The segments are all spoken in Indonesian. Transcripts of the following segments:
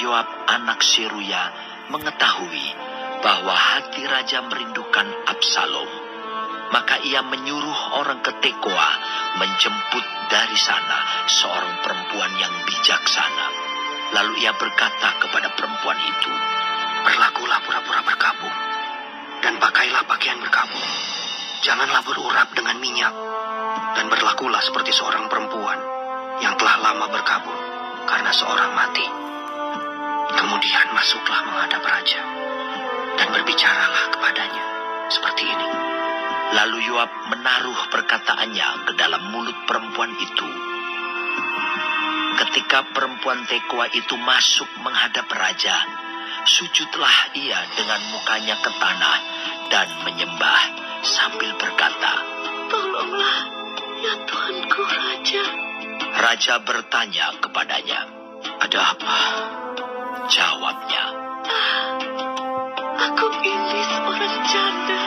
Yoab anak Seruya mengetahui bahwa hati raja merindukan Absalom, maka ia menyuruh orang ke Tekoa menjemput dari sana seorang perempuan yang bijaksana. Lalu ia berkata kepada perempuan itu, "Berlakulah pura-pura berkabung, dan pakailah pakaian berkabung. Janganlah berurap dengan minyak, dan berlakulah seperti seorang perempuan yang telah lama berkabung karena seorang mati. Kemudian masuklah menghadap raja, dan berbicaralah kepadanya seperti ini." Lalu Yoab menaruh perkataannya ke dalam mulut perempuan itu. Ketika perempuan Tekoa itu masuk menghadap raja, sujudlah ia dengan mukanya ke tanah dan menyembah sambil berkata, "Tolonglah, ya Tuanku Raja." Raja bertanya kepadanya, "Ada apa?" Jawabnya, "Aku ini seorang janda,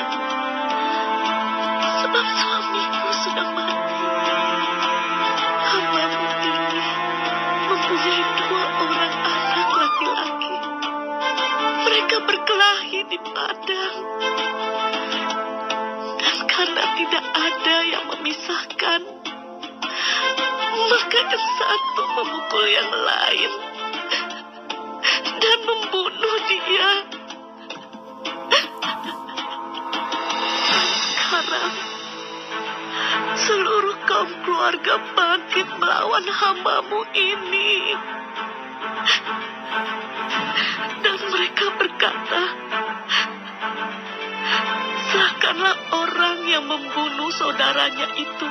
sebab suamiku sudah mati. Hambamu ini mempunyai 2 orang anak laki-laki. Mereka berkelahi di padang. Dan karena tidak ada yang memisahkan, maka yang satu memukul yang lain dan membunuh dia. Sekarang seluruh kaum keluarga bangkit melawan hambamu ini. Dan mereka berkata, serahkanlah orang yang membunuh saudaranya itu,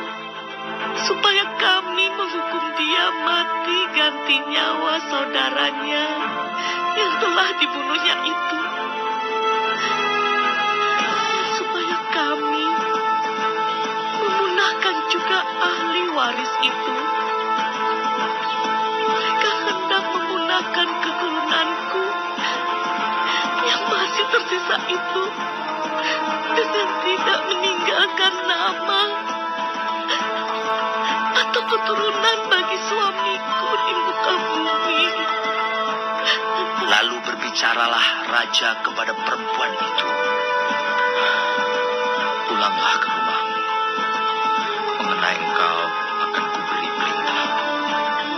supaya kami menghukum dia mati ganti nyawa saudaranya yang telah dibunuhnya itu. Supaya kami memunahkan juga ahli waris itu. Mereka hendak memunahkan keturunanku yang masih tersisa itu dengan tidak meninggalkan nama atau keturunan bagi suamiku di muka bumi." Lalu berbicaralah raja kepada perempuan itu, "Pulanglah ke rumahmu. Mengenai engkau akan kuberi perintah."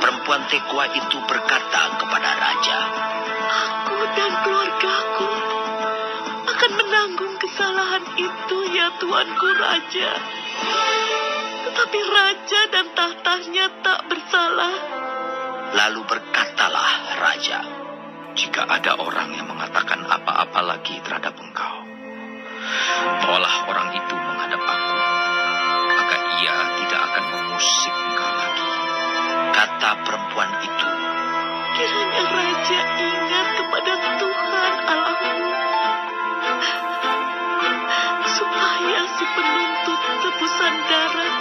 Perempuan Tekoa itu berkata kepada raja, "Aku dan keluargaku akan menanggung kesalahan itu, ya Tuanku Raja. Tetapi raja dan tahtanya tak bersalah." Lalu berkatalah raja, "Jika ada orang yang mengatakan apa-apa lagi terhadap engkau, bawalah orang itu menghadap aku, maka ia tidak akan mengusik engkau lagi." kata perempuan itu. Kiranya raja ingat kepada Tuhan Allahmu, supaya si penuntut tebusan darah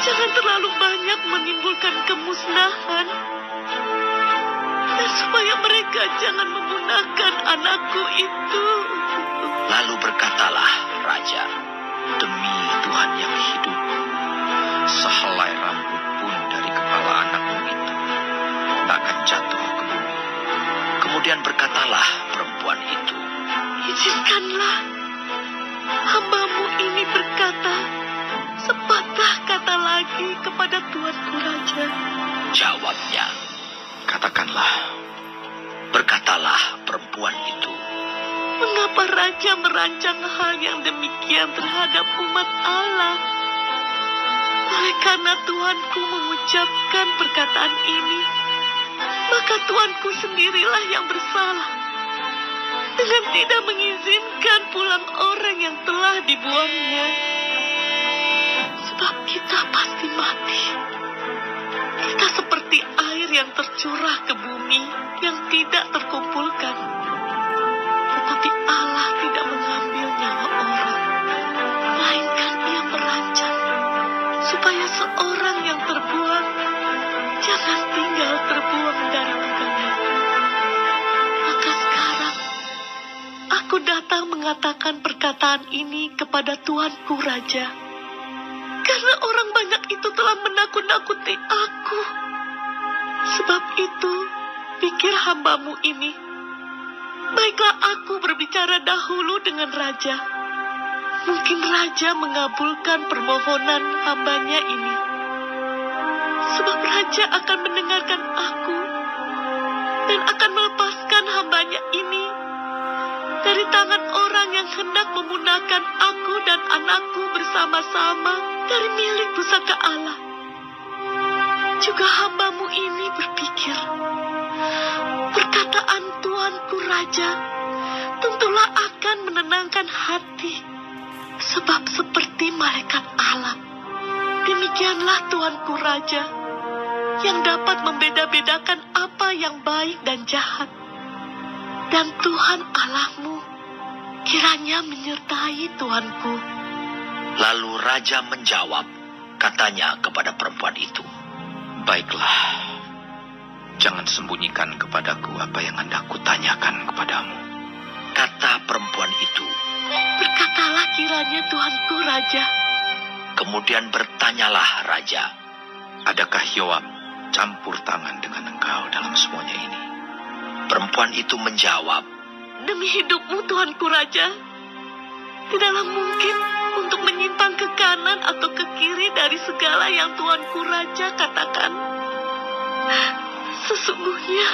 jangan terlalu banyak menimbulkan kemusnahan, dan supaya mereka jangan memunahkan anakku itu. Lalu berkatalah raja, "Demi Tuhan yang hidup, sehelai rambut pun dari kepala anakmu itu tak akan jatuh ke bumi." Kemudian berkatalah perempuan itu, Izinkanlah hambamu ini berkata sepatah kata lagi kepada Tuanku Raja. jawabnya. "Katakanlah." Berkatalah perempuan itu, Mengapa Raja merancang hal yang demikian terhadap umat Allah? Oleh karena Tuanku mengucapkan perkataan ini, maka Tuanku sendirilah yang bersalah dengan tidak mengizinkan pulang orang yang telah dibuangnya. Sebab kita pasti mati. Kita seperti air yang tercurah ke bumi yang tidak terkumpulkan. Tetapi Allah tidak mengambil nyawa orang, melainkan Ia merancang supaya seorang yang terbuang jangan tinggal terbuang dari muka-Nya. Maka sekarang aku datang mengatakan perkataan ini kepada Tuanku Raja, karena orang banyak itu telah menakut-nakuti aku. Sebab itu pikir hambamu ini, baiklah aku berbicara dahulu dengan raja. Mungkin raja mengabulkan permohonan hambanya ini. Sebab raja akan mendengarkan aku dan akan melepaskan hambanya ini dari tangan orang yang hendak memunahkan aku dan anakku bersama-sama dari milik pusaka Allah. Juga hambamu ini berpikir, perkataan Tuanku Raja tentulah akan menenangkan hati, sebab seperti malaikat Allah, demikianlah Tuanku Raja yang dapat membeda-bedakan apa yang baik dan jahat. Dan Tuhan Allahmu kiranya menyertai Tuanku. Lalu raja menjawab, katanya kepada perempuan itu, Baiklah, jangan sembunyikan kepadaku apa yang hendak kutanyakan kepadamu. kata perempuan itu. Berkatalah kiranya Tuanku Raja. Kemudian bertanyalah raja, Adakah Yoab campur tangan dengan engkau dalam semuanya ini? perempuan itu menjawab, Demi hidupmu Tuanku Raja, tidaklah mungkin untuk menyimpang ke kanan atau ke kiri dari segala yang Tuanku Raja katakan. Sesungguhnya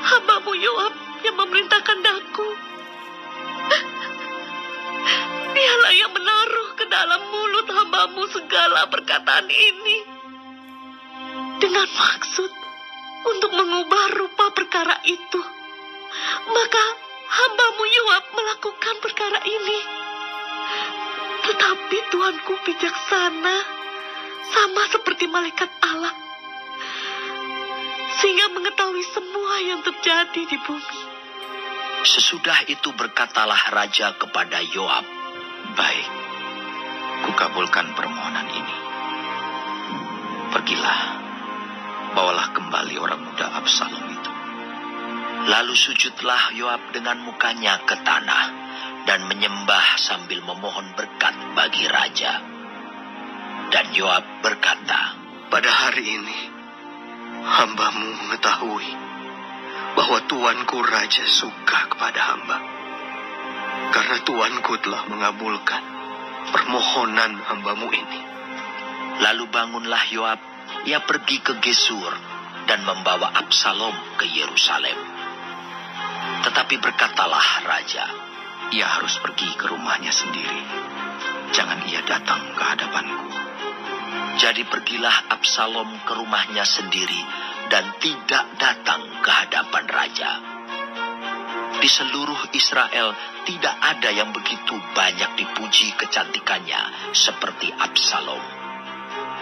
hambamu Yoab yang memerintahkan daku. Dialah yang menaruh ke dalam mulut hambamu segala perkataan ini, dengan maksud untuk mengubah rupa perkara itu. Maka hambamu Yoab melakukan perkara ini. Tetapi Tuanku bijaksana, sama seperti malaikat Allah, sehingga mengetahui semua yang terjadi di bumi. Sesudah itu berkatalah raja kepada Yoab, Baik, kukabulkan permohonan ini. Pergilah, bawalah kembali orang muda Absalom itu. Lalu sujudlah Yoab dengan mukanya ke tanah dan menyembah sambil memohon berkat bagi raja. Dan Yoab berkata, Pada hari ini, hambamu mengetahui bahwa Tuanku Raja suka kepada hamba. Karena Tuanku telah mengabulkan permohonan hambamu ini. Lalu bangunlah Yoab, ia pergi ke Gesur dan membawa Absalom ke Yerusalem. Tetapi berkatalah raja, Ia harus pergi ke rumahnya sendiri. Jangan ia datang ke hadapanku. jadi pergilah Absalom ke rumahnya sendiri dan tidak datang ke hadapan raja. Di seluruh Israel tidak ada yang begitu banyak dipuji kecantikannya seperti Absalom.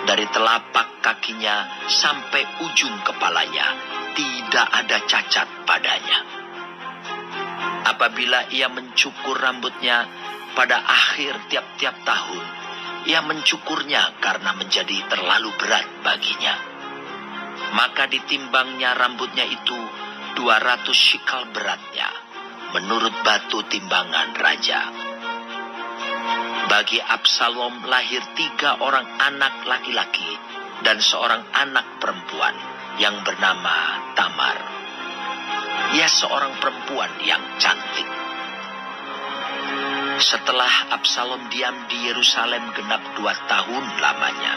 Dari telapak kakinya sampai ujung kepalanya tidak ada cacat padanya. Apabila ia mencukur rambutnya pada akhir tiap-tiap tahun, ia mencukurnya karena menjadi terlalu berat baginya. Maka ditimbangnya rambutnya itu 200 shikal beratnya, menurut batu timbangan raja. Bagi Absalom lahir 3 orang anak laki-laki dan seorang anak perempuan yang bernama Tamar. Ia seorang perempuan yang cantik. Setelah Absalom diam di Yerusalem genap 2 tahun lamanya,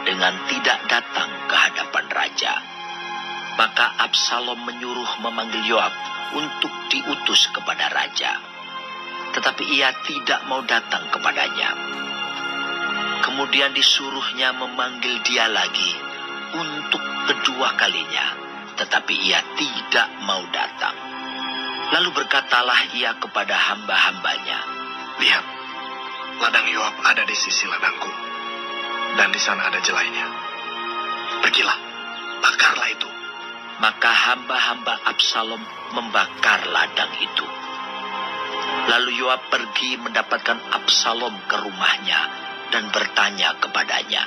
dengan tidak datang ke hadapan raja, maka Absalom menyuruh memanggil Yoab untuk diutus kepada raja. Tetapi ia tidak mau datang kepadanya. Kemudian disuruhnya memanggil dia lagi untuk kedua kalinya, tetapi ia tidak mau datang. Lalu berkatalah ia kepada hamba-hambanya, Lihat, ladang Yoab ada di sisi ladangku, dan di sana ada jelainya. Pergilah, bakarlah itu. Maka hamba-hamba Absalom membakar ladang itu. Lalu Yoab pergi mendapatkan Absalom ke rumahnya dan bertanya kepadanya,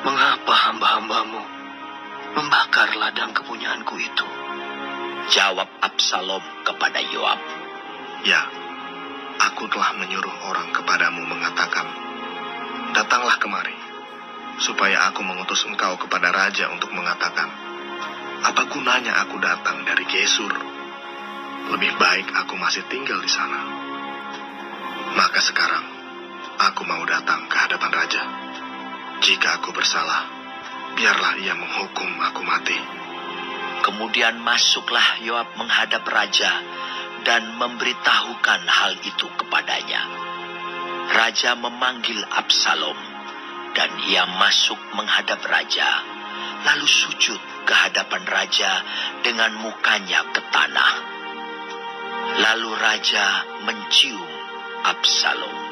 Mengapa hamba-hambamu membakar ladang kepunyaanku itu? Jawab Absalom kepada Yoab, Ya, aku telah menyuruh orang kepadamu mengatakan, Datanglah kemari, supaya aku mengutus engkau kepada raja untuk mengatakan, Apa gunanya aku datang dari Gesur? Lebih baik aku masih tinggal di sana. Maka sekarang, aku mau datang ke hadapan raja. Jika aku bersalah, biarlah ia menghukum aku mati." Kemudian masuklah Yoab menghadap raja dan memberitahukan hal itu kepadanya. Raja memanggil Absalom, dan ia masuk menghadap raja, lalu sujud ke hadapan raja dengan mukanya ke tanah. Lalu raja mencium Absalom.